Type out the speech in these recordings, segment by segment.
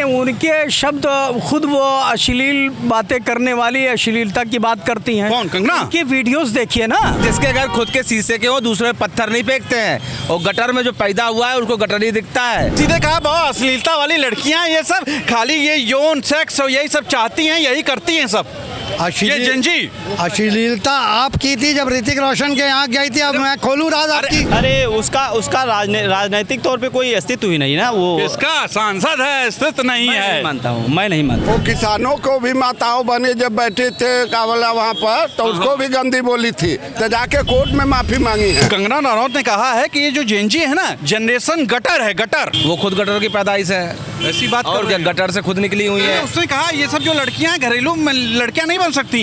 नहीं, उनके शब्द खुद वो अश्लील बातें करने वाली, अश्लीलता की बात करती हैं। कौन? कंगना? उनकी वीडियोस देखिए ना। जिसके घर खुद के शीशे के हो दूसरे पत्थर नहीं फेंकते हैं, और गटर में जो पैदा हुआ है उसको गटर ही दिखता है। सीधे कहा बहुत अश्लीलता वाली लड़कियां ये सब खाली ये यौन सेक्स और यही सब चाहती हैं, यही करती हैं सब। ये जंजी अश्लीलता आप की थी जब ऋतिक रोशन के यहाँ गई थी, अब मैं खोलूं राज आपकी। अरे उसका राजनीतिक तौर पे कोई अस्तित्व ही नहीं ना। वो इसका सांसद है, अस्तित्व नहीं है। मानता हूँ, मैं नहीं मानता। वो किसानों को भी माताओं बने जब बैठे थे कावला वहाँ पर, तो उसको भी गंदी बोली थी, तो जाके कोर्ट में माफी मांगी है। कंगना रनौत ने कहा है कि ये जो जेनजी है ना, जनरेशन गटर है, गटर। वो खुद गटर की पैदाइश है, ऐसी बात और क्या गटर से खुद निकली हुई है। उसने कहा ये सब जो लड़कियां घरेलू लड़कियां नहीं बन सकती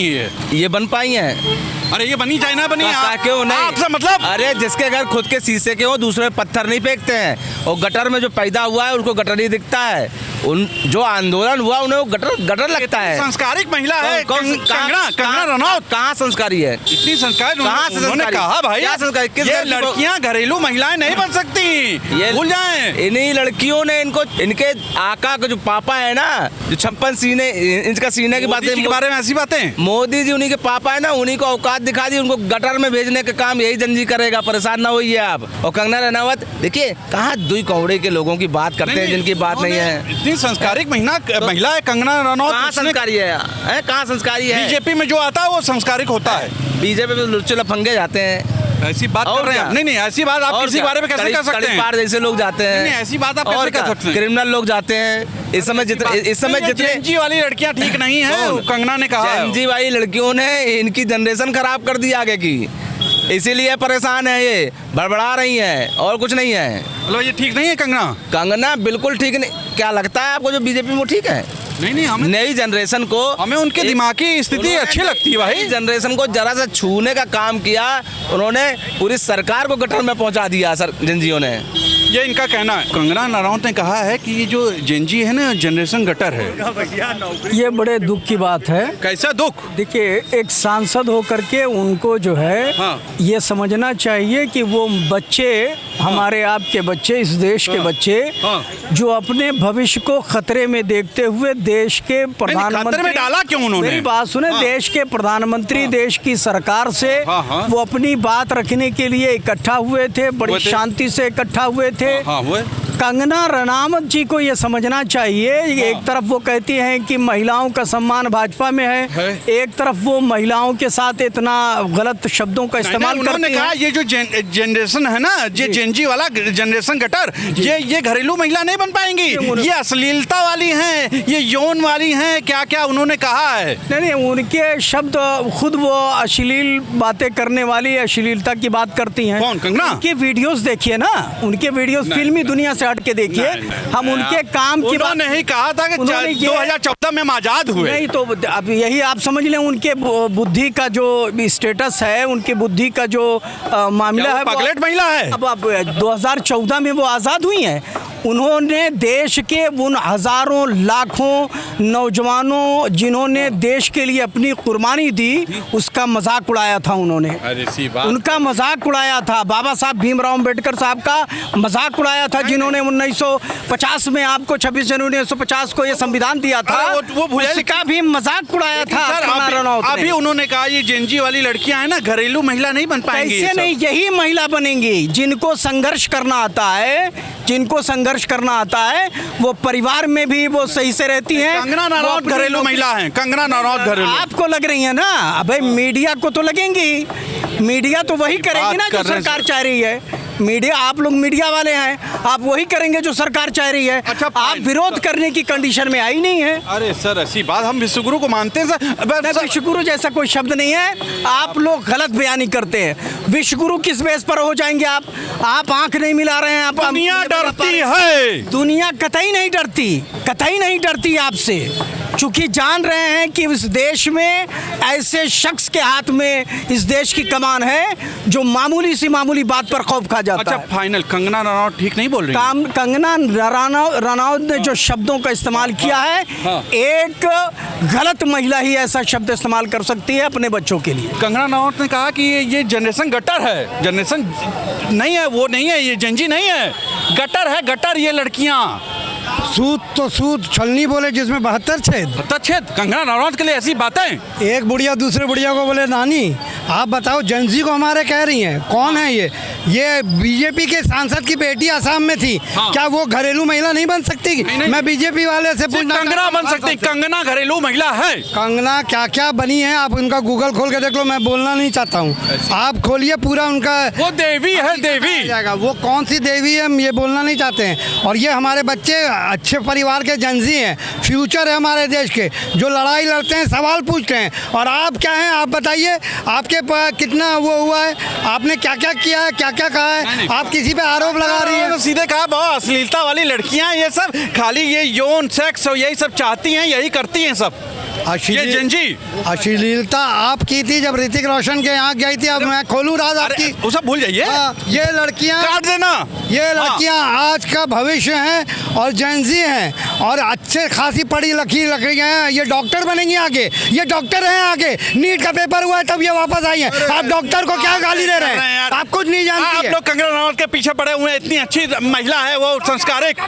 ये बन पाई हैं। अरे ये बनी चाहे ना बनी, क्यों नहीं? आपसे मतलब? अरे जिसके घर खुद के शीशे के हो दूसरे पत्थर नहीं फेंकते हैं, और गटर में जो पैदा हुआ है उसको गटर ही दिखता है। उन जो आंदोलन हुआ उन्हें वो गटर लगता है। संस्कारिक महिला है कंगना रनौत। कहाँ संस्कारी है? इतनी संस्कारी कहाँ से उन्होंने संस्कारी? कहा भाई क्या संस्कारी? किस ये घर की लड़कियां घरेलू महिलाएं नहीं बन सकती, ये भूल जाएं। इन्हीं लड़कियों ने इनको, इनके आका का जो पापा है ना, जो 56 सीने इनका सीने की बातें के बारे में ऐसी बातें, मोदी जी उन्हीं के पापा है ना, उन्हीं को औकात दिखा दी, उनको गटर में भेजने का काम यही जंजी करेगा। परेशान ना होइए आप। और कंगना रनौत देखिए कहाँ दुई कौड़े के लोगों की बात करते हैं जिनकी बात नहीं है। इतनी संस्कारिक महिला है कंगना रनौत। कहाँ संस्कारी है? कहाँ संस्कारी है? बीजेपी में जो आता है वो संस्कारिक होता है। बीजेपी में लुच्चे लफंगे जाते हैं। ऐसी बात कर रहे हैं? नहीं, ऐसी बात आप किसी बारे में कैसे कर सकते हैं? पार जैसे लोग जाते हैं। नहीं, ऐसी बात आप कैसे कर सकते हैं? क्रिमिनल लोग जाते हैं। इस समय जितने जेनजी वाली लड़कियां ठीक नहीं है, कंगना ने कहा। जेनजी वाली लड़कियों ने इनकी जनरेशन खराब कर दी आगे की, इसीलिए परेशान है, ये बड़बड़ा रही है और कुछ नहीं है। मतलब ये ठीक नहीं है कंगना बिल्कुल ठीक नहीं। क्या लगता है आपको जो बीजेपी में ठीक है? नहीं, हमें नई जनरेशन को, हमें उनके दिमागी स्थिति अच्छी लगती है भाई। जनरेशन को जरा सा छूने का काम किया उन्होंने, पूरी सरकार को गटर में पहुंचा दिया सर जेनजियों ने। ये इनका कहना है। कंगना रनौत ने कहा है कि ये जो जेनजी है ना, जनरेशन गटर है। ये बड़े दुख की बात है। कैसा दुख? देखिए, एक सांसद होकर के उनको जो है ये समझना चाहिए कि वो बच्चे, हमारे आपके बच्चे, इस देश के बच्चे जो अपने भविष्य को खतरे में देखते हुए देश के प्रधानमंत्री में डाला क्यों उन्होंने? मेरी बात सुने। देश के प्रधानमंत्री देश की सरकार से वो अपनी बात रखने के लिए इकट्ठा हुए थे, बड़ी शांति से इकट्ठा हुए थे। कंगना रनौत जी को ये समझना चाहिए, एक तरफ वो कहती हैं कि महिलाओं का सम्मान भाजपा में है, एक तरफ वो महिलाओं के साथ इतना गलत शब्दों का इस्तेमाल करती कहा ये जो जनरेशन है ना, ये जेनजी वाला जनरेशन गटर, ये घरेलू महिला नहीं बन पाएंगी, ये अश्लीलता वाली हैं, ये यौन वाली हैं, क्या क्या उन्होंने कहा है। नहीं, उनके शब्द खुद वो अश्लील बातें करने वाली, अश्लीलता की बात करती हैं। कौन? कंगना? उनकी वीडियोस देखिए ना, उनके वीडियोस फिल्मी दुनिया से हट के देखिए। हम उनके काम की बात नहीं कहा था कि 2014 में हम आजाद हुए। नहीं, तो अब यही आप समझ लें, उनके बुद्धि का जो स्टेटस है, उनकी बुद्धि का जो मामला है, पगलेट महिला है। अब 2014 में वो आज़ाद हुई हैं। उन्होंने देश के उन हजारों लाखों नौजवानों जिन्होंने देश के लिए अपनी कुर्बानी दी, उसका मजाक उड़ाया था उन्होंने। उनका मजाक उड़ाया था। बाबा साहब भीमराव अम्बेडकर साहब का मजाक उड़ाया था, जिन्होंने 1950 में आपको 26 जनवरी 1950 को ये संविधान दिया था, उसका भी मजाक उड़ाया था। अभी उन्होंने कहा ये जेनजी वाली लड़कियां हैं ना, घरेलू महिला नहीं बन पाएंगी। कैसे नहीं? यही महिला बनेंगी जिनको संघर्ष करना आता है, जिनको संघर्ष करना आता है, वो परिवार में भी वो सही से रहती हैं। कंगना रनौत घरेलू महिला हैं। कंगना रनौत घरेलू आपको लग रही है ना? अबे मीडिया को तो लगेंगी, मीडिया तो वही करेगी ना जो सरकार चाह रही है। मीडिया, आप लोग मीडिया वाले हैं, आप वही करेंगे जो सरकार चाह रही है। अच्छा, आप विरोध करने की कंडीशन में आई नहीं है। अरे सर, ऐसी बात, हम विश्वगुरु को मानते हैं सर। विश्वगुरु जैसा कोई शब्द नहीं है, आप लोग गलत बयानी करते हैं। विश्वगुरु किस बेस पर हो जाएंगे आप आंख नहीं मिला रहे हैं। आप दुनिया डरती है। दुनिया कतई नहीं डरती, कतई नहीं डरती आपसे, चूंकि जान रहे हैं कि इस देश में ऐसे शख्स के हाथ में इस देश की कमान है जो मामूली सी मामूली बात पर खौफ खा जाता है। फाइनल कंगना रनौत ठीक नहीं बोल रही। कंगना रनौत ने जो शब्दों का इस्तेमाल किया है, एक गलत महिला ही ऐसा शब्द इस्तेमाल कर सकती है अपने बच्चों के लिए। कंगना रनौत ने कहा कि ये जनरेशन गटर है, जनरेशन नहीं है, वो नहीं है, ये जेनजी नहीं है, गटर है, गटर ये लड़कियां। सूद तो सूद छलनी बोले जिसमें 72 छेद। छेद कंगना रनौत के लिए ऐसी बातें। एक बुढ़िया दूसरे बुढ़िया को बोले नानी। आप बताओ जनजी को हमारे कह रही हैं, कौन है ये बीजेपी के सांसद की बेटी असम में थी। हाँ। क्या वो घरेलू महिला नहीं बन सकती? नहीं। मैं बीजेपी वाले से पूछना, कंगना बन सकती, कंगना घरेलू महिला है। कंगना क्या क्या बनी है आप उनका गूगल खोल के देख लो, मैं बोलना नहीं चाहता हूँ। आप खोलिए पूरा उनका, वो देवी है, देवी जाएगा वो कौन सी देवी है, हम ये बोलना नहीं चाहते हैं। और ये हमारे बच्चे अच्छे परिवार के जनजी हैं, फ्यूचर है हमारे देश के, जो लड़ाई लड़ते हैं, सवाल पूछते हैं। और आप क्या हैं, आप बताइए, आपके कितना वो हुआ है, आपने क्या क्या किया है, क्या क्या कहा है, आप किसी पे आरोप लगा रही है। तो सीधे कहा बहुत अश्लीलता वाली लड़कियां ये सब खाली ये यौन सेक्स और यही सब चाहती हैं, यही करती हैं सब ये जनजी। अश्लीलता आप की थी जब ऋतिक रोशन के यहाँ गई थी। अब मैं खोलूं राज आपकी, वो सब भूल जाइए। ये लड़कियां काट देना। ये लड़कियां आज का भविष्य हैं और जेंजी हैं और अच्छे खासी पढ़ी लिखी लड़कियां हैं। ये डॉक्टर बनेंगी आगे, ये डॉक्टर हैं आगे। नीट का पेपर हुआ है तब ये वापस आई हैं। आप डॉक्टर को क्या गाली दे रहे हैं? आप कुछ नहीं जानती आप है। लोग कंगना रनौत के पीछे पड़े हुए हैं, इतनी अच्छी महिला है वो, संस्कारिक।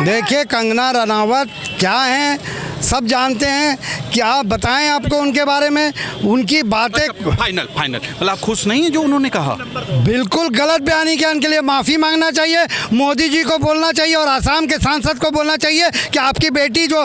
देखिए कंगना रनावत क्या हैं सब जानते हैं। क्या बताएं आपको उनके बारे में, उनकी बातें। फाइनल मतलब आप खुश नहीं है जो उन्होंने कहा? बिल्कुल गलत बयानी किया, उनके लिए माफ़ी मांगना चाहिए, मोदी जी को बोलना चाहिए और आसाम के सांसद को बोलना चाहिए कि आपकी बेटी जो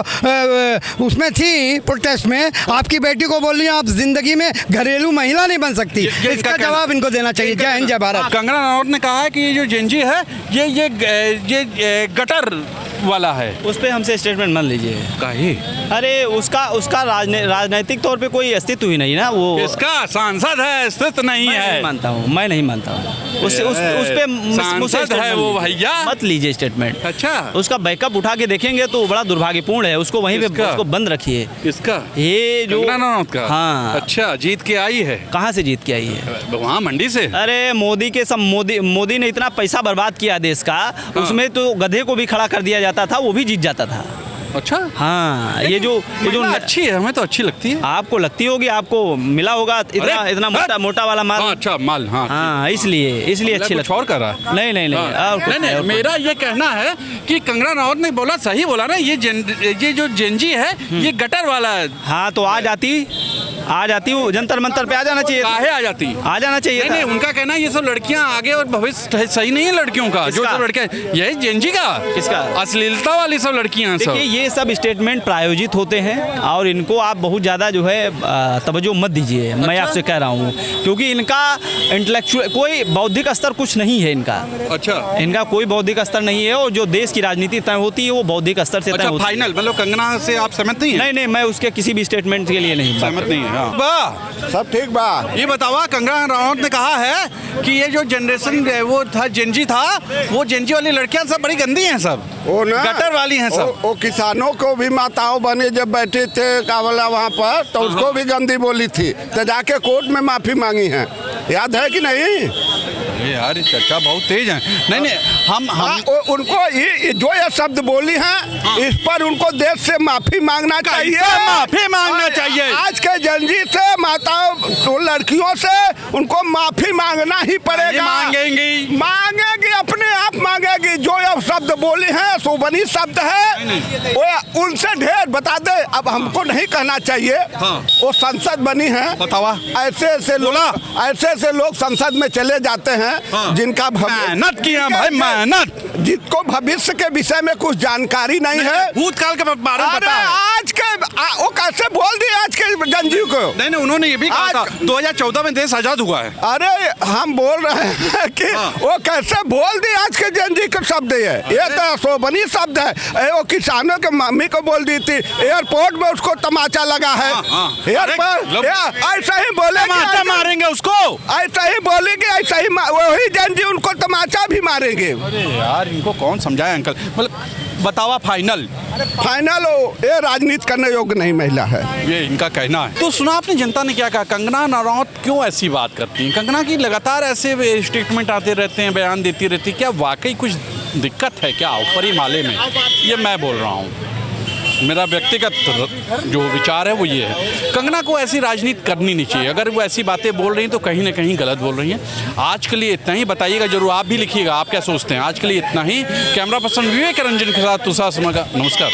उसमें थी प्रोटेस्ट में, आपकी बेटी को बोल रही है आप जिंदगी में घरेलू महिला नहीं बन सकती। इसका जवाब इनको देना चाहिए। जय हिंद जय भारत। कंगना रनौत ने कहा है कि ये जो जेंजी है ये गटर वाला है। उस पर हमसे स्टेटमेंट मान लीजिए। काहे? अरे उसका राजनीतिक तौर पे कोई अस्तित्व ही नहीं ना। वो इसका सांसद है, अस्तित्व नहीं है। मैं नहीं मानता हूँ उस पे सांसद है वो भैया। मत लीजिए स्टेटमेंट। अच्छा, उसका बैकअप उठा के देखेंगे तो बड़ा दुर्भाग्यपूर्ण है। उसको वहीं पे उसको बंद रखिए। किसका? ये जो कंगना रनौत का। हाँ। अच्छा, जीत के आई है? कहाँ से जीत के आई है? वहाँ मंडी से। अरे मोदी ने इतना पैसा बर्बाद किया देश का। उसमें तो गधे को भी खड़ा कर दिया जाता था, वो भी जीत जाता था। अच्छा हाँ, ये जो अच्छी है, हमें तो अच्छी लगती है। आपको लगती होगी, आपको मिला होगा इतना मोटा वाला माल। हाँ, अच्छा माल। हाँ इसलिए अच्छी लगती और कर रहा है। नहीं, मेरा ये कहना है कि कंगना रनौत ने बोला, सही बोला ना, ये जो जेंजी है ये गटर वाला है। हाँ, तो आ जाती वो जंतर मंतर पे आ जाना चाहिए। काहे आ जाती? आ जाना चाहिए। नहीं, उनका कहना है ये सब लड़कियां आगे और भविष्य सही नहीं है लड़कियों का। जो सब लड़कियां, यही जेंजी का। किसका? अश्लीलता वाली सब लड़कियां। देखिए ये सब स्टेटमेंट प्रायोजित होते हैं और इनको आप बहुत ज़्यादा जो है तवज्जो मत दीजिए। मैं आपसे कह रहा हूँ, क्योंकि इनका इंटेलेक्चुअल कोई बौद्धिक स्तर कुछ नहीं है इनका। अच्छा, इनका कोई बौद्धिक स्तर नहीं है और जो देश की राजनीति तय होती है वो बौद्धिक स्तर से तय होती है। फाइनल मतलब कंगना से आप सहमत नहीं है? नहीं, मैं उसके किसी भी स्टेटमेंट के लिए नहीं सहमत नहीं है। सब ठीक बा। ये बतावा, कंगना रनौत ने कहा है कि ये जो जनरेशन वो था, जेंजी था, वो जेंजी वाली लड़कियां सब बड़ी गंदी हैं, सब वो ना गटर वाली हैं सब। वो किसानों को भी माताओं बने जब बैठे थे कावला वहाँ पर, तो उसको भी गंदी बोली थी, तो जाके कोर्ट में माफी मांगी है। याद है कि नहीं? यार चर्चा बहुत तेज है। नहीं, हम उनको ये जो ये शब्द बोली हैं, इस पर उनको देश से माफी मांगना चाहिए। माफी मांगना चाहिए। आज के जनजी से, माताओं तो लड़कियों से उनको माफी मांगना ही पड़ेगा। मांगेगी, अपने आप मांगेगी। जो ये शब्द बोली हैं, सोबनी शब्द है, वो उनसे ढेर बता दे। अब हमको नहीं कहना चाहिए। वो संसद बनी है, बतावा। ऐसे लोग संसद में चले जाते हैं जिनका मेहनत किया भाई, मेहनत, जिनको भविष्य के विषय में कुछ जानकारी नहीं है, भूतकाल के बारे में पता है। आज के वो कैसे बोल दिए आज के जनजी को? नहीं, उन्होंने ये भी कहा था 2014 में देश आजाद हुआ है। अरे हम बोल रहे हैं कि वो कैसे बोल दिए आज के जनजी के शब्द ये तो शोभनी शब्द है। वो किसानों के मम्मी को बोल दी थी, एयरपोर्ट में उसको तमाचा लगा है। एयरपोर्ट ऐसा ही बोले, तमाचा मारेंगे उसको, ऐसा ही बोलेंगे, ऐसा ही वही जनजी उनको तमाचा भी मारेंगे। अरे यार, इनको कौन समझाए अंकल? मतलब बतावा, फाइनल हो, ये राजनीति करने योग्य नहीं महिला है, ये इनका कहना है। तो सुना आपने जनता ने क्या कहा? कंगना रनौत क्यों ऐसी बात करती हैं? कंगना की लगातार ऐसे स्टेटमेंट आते रहते हैं, बयान देती रहती है। क्या वाकई कुछ दिक्कत है क्या ऊपरी माले में? ये मैं बोल रहा हूँ। मेरा व्यक्तिगत जो विचार है वो ये है, कंगना को ऐसी राजनीति करनी नहीं चाहिए। अगर वो ऐसी बातें बोल रही हैं तो कहीं ना कहीं गलत बोल रही हैं। आज के लिए इतना ही, बताइएगा जरूर, आप भी लिखिएगा आप क्या सोचते हैं। आज के लिए इतना ही। कैमरा पर्सन विवेक रंजन के साथ तुषार शर्मा का नमस्कार।